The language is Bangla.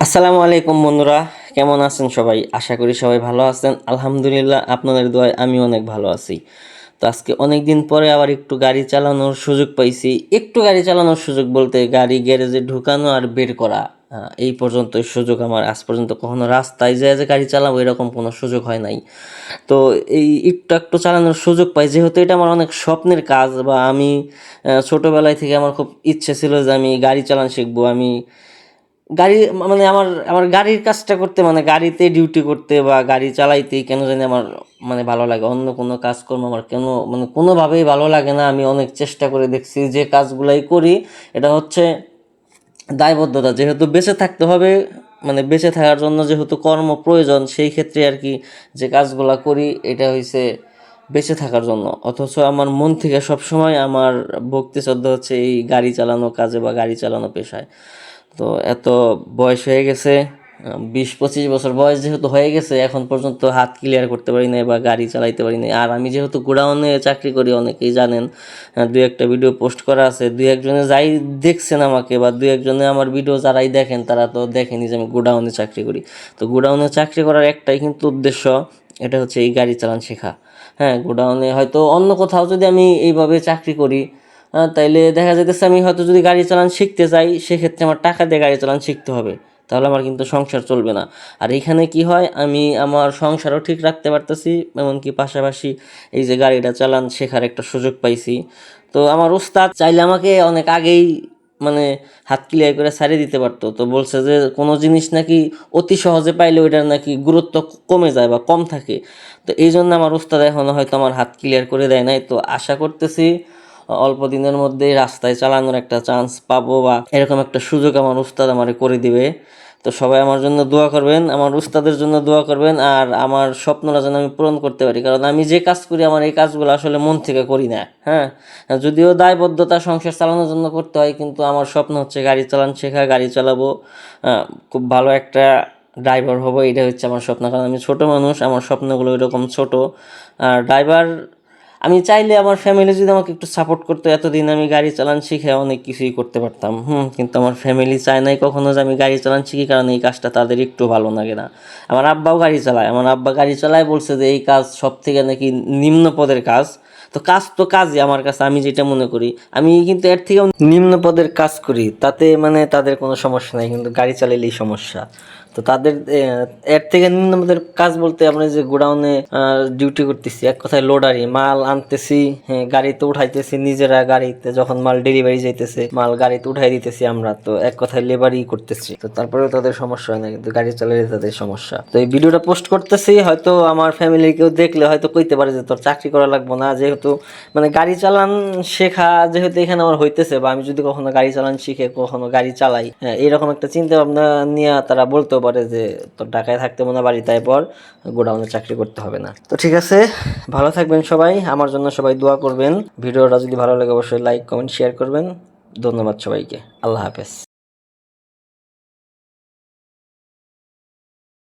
আসসালামু আলাইকুম বন্ধুরা, কেমন আছেন সবাই? আশা করি সবাই ভালো আছেন। আলহামদুলিল্লাহ, আপনাদের দোয়ায় আমি অনেক ভালো আছি। তো আজকে অনেক দিন পরে আবার একটু গাড়ি চালানোর সুযোগ পাইছি। একটু গাড়ি চালানোর সুযোগ বলতে গাড়ি গ্যারেজে ঢুকানো আর বের করা, এই পর্যন্তই সুযোগ আমার। আজ পর্যন্ত কখনো রাস্তায় যেয়ে যে গাড়ি চালাবো এরকম কোনো সুযোগ হয় নাই। তো এই একটু একটু চালানোর সুযোগ পাই, যেহেতু এটা আমার অনেক স্বপ্নের কাজ। বা আমি ছোটোবেলায় থেকে আমার খুব ইচ্ছে ছিল যে আমি গাড়ি চালানো শিখবো। আমি গাড়ি মানে আমার আমার গাড়ির কাজটা করতে, মানে গাড়িতে ডিউটি করতে বা গাড়ি চালাইতেই কেন জানি আমার মানে ভালো লাগে। অন্য কোনো কাজকর্ম আমার কেন মানে কোনোভাবেই ভালো লাগে না। আমি অনেক চেষ্টা করে দেখছি, যে কাজগুলাই করি এটা হচ্ছে দায়বদ্ধতা, যেহেতু বেঁচে থাকতে হবে, মানে বেঁচে থাকার জন্য যেহেতু কর্ম প্রয়োজন, সেই ক্ষেত্রে আর কি যে কাজগুলা করি এটা হইছে বেঁচে থাকার জন্য। অথচ আমার মন থেকে সবসময় আমার ভক্তি শ্রদ্ধা হচ্ছে এই গাড়ি চালানো কাজে বা গাড়ি চালানো পেশায়। তো এত বয়স হয়ে গেছে, 20-25 বছর বয়স যেহেতু হয়ে গেছে, এখন পর্যন্ত হাত ক্লিয়ার করতে পারি নাই বা গাড়ি চালাইতে পারি নাই। আর আমি যেহেতু গোডাউনে চাকরি করি, অনেকেই জানেন, দুই একটা ভিডিও পোস্ট করা আছে। দুই একজনে যাই দেখছেন আমাকে, বা দুই একজনে আমার ভিডিও যারাই দেখেন তারা তো দেখেনি যে আমি গোডাউনে চাকরি করি। তো গোডাউনে চাকরি করার একটাই কিন্তু উদ্দেশ্য, এটা হচ্ছে এই গাড়ি চালান শেখা। হ্যাঁ, গোডাউনে হয়তো অন্য কোথাও যদি আমি এইভাবে চাকরি করি, তাইলে দেখা যাইতেছে আমি হয়তো যদি গাড়ি চালান শিখতে চাই, সেক্ষেত্রে আমার টাকা দিয়ে গাড়ি চালান শিখতে হবে, তাহলে আমার কিন্তু সংসার চলবে না। আর এইখানে কি হয়, আমি আমার সংসারও ঠিক রাখতে পারতেছি, এমনকি পাশাপাশি এই যে গাড়িটা চালান শেখার একটা সুযোগ পাইছি। তো আমার উস্তাদ চাইলে আমাকে অনেক আগেই মানে হাত ক্লিয়ার করে ছাড়িয়ে দিতে পারতো। তো বলছে যে কোনো জিনিস নাকি অতি সহজে পাইলে ওইটার নাকি গুরুত্ব কমে যায় বা কম থাকে। তো এই জন্য আমার উস্তাদ এখনও হয়তো আমার হাত ক্লিয়ার করে দেয় নাই। তো আশা করতেছি অল্প দিনের মধ্যেই রাস্তায় চালানোর একটা চান্স পাবো, বা এরকম একটা সুযোগ আমার উস্তাদ আমারে করে দিবে। তো সবাই আমার জন্য দোয়া করবেন, আমার উস্তাদের জন্য দোয়া করবেন, আর আমার স্বপ্নটা যেন আমি পূরণ করতে পারি। কারণ আমি যে কাজ করি, আমার এই কাজগুলো আসলে মন থেকে করি না। হ্যাঁ, যদিও দায়বদ্ধতা সংসার চালানোর জন্য করতে হয়, কিন্তু আমার স্বপ্ন হচ্ছে গাড়ি চালান শেখা, গাড়ি চালাবো, খুব ভালো একটা ড্রাইভার হবো। এটা হচ্ছে আমার স্বপ্ন। কারণ আমি ছোট মানুষ, আমার স্বপ্নগুলো এরকম ছোট। আর ড্রাইভার আমি চাইলে আমার ফ্যামিলি যদি আমাকে একটু সাপোর্ট করতো, এতদিন আমি গাড়ি চালান শিখে অনেক কিছুই করতে পারতাম। কিন্তু আমার ফ্যামিলি চায় নাই কখনো যে আমি গাড়ি চালান শিখি, কারণ এই কাজটা তাদের একটু ভালো লাগে না। আমার আব্বাও গাড়ি চালায়, আমার আব্বা গাড়ি চালায়, বলছে যে এই কাজ সব থেকে নাকি নিম্ন পদের কাজ। তো কাজ তো কাজই আমার কাছে, আমি যেটা মনে করি। আমি কিন্তু এর থেকেও নিম্ন পদের কাজ করি, তাতে মানে তাদের কোনো সমস্যা নাই, কিন্তু গাড়ি চালাইলেই সমস্যা। তো তাদের এর থেকে নিম্ন পদের কাজ বলতে আমরা যে গোডাউনে ডিউটি করতেছি, এক কথায় লোডারি, মাল আনতেছি, হ্যাঁ, গাড়িতে উঠাইতেছি, নিজেরা গাড়িতে যখন মাল ডেলিভারি যাইতেছে মাল গাড়িতে উঠাই দিতেছি আমরা। তো এক কথায় লেবারই করতেছি। তো তারপরেও তাদের সমস্যা হয় না, কিন্তু গাড়ি চালালে তাদের সমস্যা। তো এই ভিডিওটা পোস্ট করতেছি, হয়তো আমার ফ্যামিলি কেউ দেখলে হয়তো কইতে পারে যে তোর চাকরি করা লাগবো না, যেহেতু মানে গাড়ি চালান শেখা যেহেতু এখানে আমার হইতেছে, বা আমি যদি কখনো গাড়ি চালান শিখে কখনো গাড়ি চালাই, হ্যাঁ, এরকম একটা চিন্তা ভাবনা নিয়ে তারা বলতেও পারে যে তোর ঢাকায় থাকতে মনে বাড়ি, তাই পর গোডাউনে চাকরি করতে হবে না। তো ঠিক আছে, ভালো থাকবেন সবাই, আমার জন্য সবাই দোয়া করবেন। ভিডিওটা যদি ভালো লাগে অবশ্যই লাইক কমেন্ট শেয়ার করবেন। ধন্যবাদ সবাইকে, আল্লাহ হাফেজ।